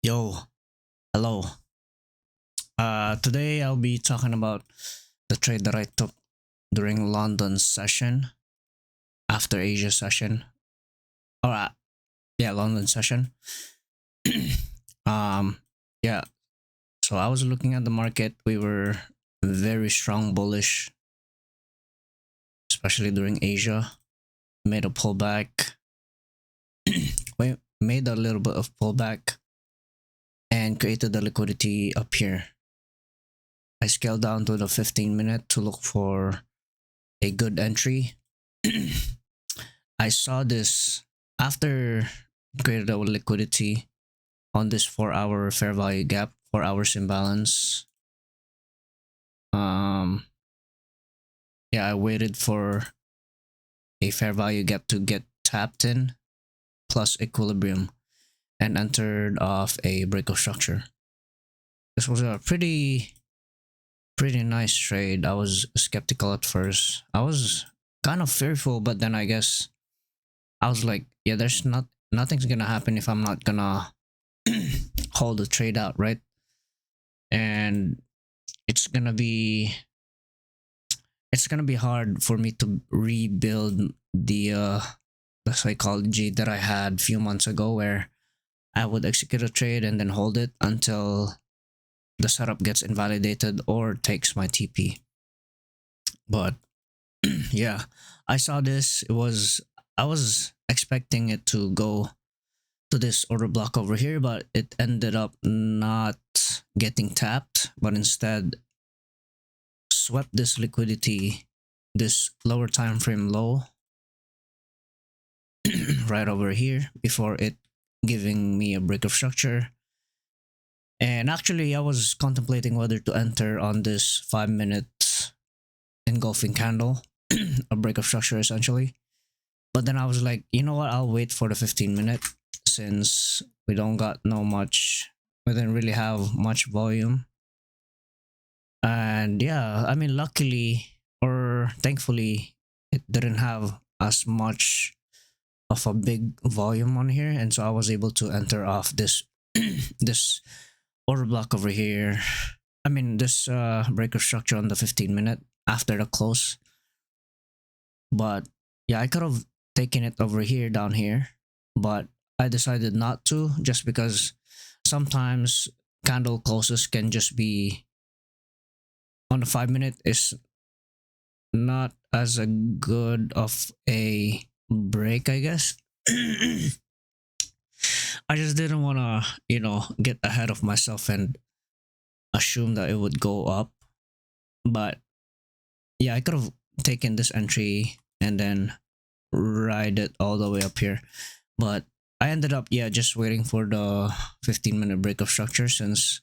Yo, hello. Today I'll be talking about the trade that I took during London session after Asia session. Or yeah, London session. um, yeah. So I was looking at the market. We were very strong bullish, especially during Asia. Made a pullback. We made a little bit of pullback and created the liquidity up here. I scaled down to the 15-minute to look for a good entry. I saw this after created a liquidity on this 4 hour fair value gap, 4 hours imbalance. Um, yeah, I waited for a fair value gap to get tapped in plus equilibrium and entered off a break of structure. This was a pretty nice trade. I was skeptical at first. I was kind of fearful, but then I guess I was like, yeah, there's nothing's gonna happen if I'm not gonna hold the trade out, right? And it's gonna be it's gonna be hard for me to rebuild the psychology that I had a few months ago where I would execute a trade and then hold it until the setup gets invalidated or takes my TP. But yeah, I saw this. I was expecting it to go to this order block over here, but it ended up not getting tapped, but instead swept this liquidity, this lower time frame low right over here before it giving me a break of structure. And actually, I was contemplating whether to enter on this 5 minute engulfing candle, a break of structure essentially. But then I was like, you know what? I'll wait for the 15 minute since we don't got no much. We didn't really have much volume. And yeah, I mean, luckily or thankfully, it didn't have as much of a big volume on here, and so I was able to enter off this this order block over here. I mean, this breaker structure on the 15 minute after the close. But yeah, I could have taken it over here down here, but I decided not to just because sometimes candle closes can just be on the 5 minute is not as a good of a break, I guess. I just didn't want to, get ahead of myself and assume that it would go up. But yeah, I could have taken this entry and then ride it all the way up here. But I ended up, yeah, just waiting for the 15-minute break of structure since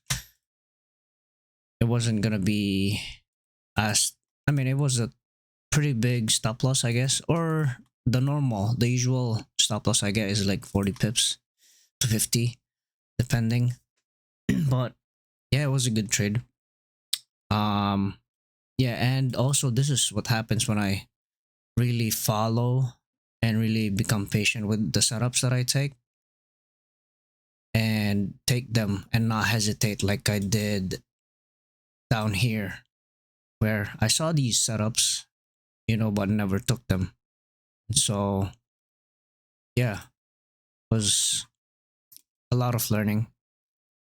it wasn't going to be as, I mean, it was a pretty big stop loss, I guess, or the usual stop loss I get is like 40 pips to 50, depending. But yeah, it was a good trade. Um, yeah, and also this is what happens when I really follow and really become patient with the setups that I take and take them and not hesitate like I did down here where I saw these setups, but never took them. So yeah, it was a lot of learning.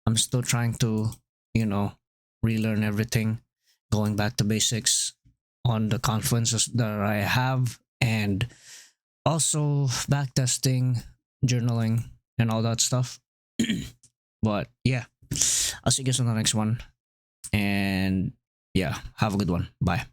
I'm still trying to, you know, relearn everything, going back to basics on the confluences that I have, and also backtesting, journaling, and all that stuff. But yeah, I'll see you guys on the next one. And yeah, have a good one. Bye.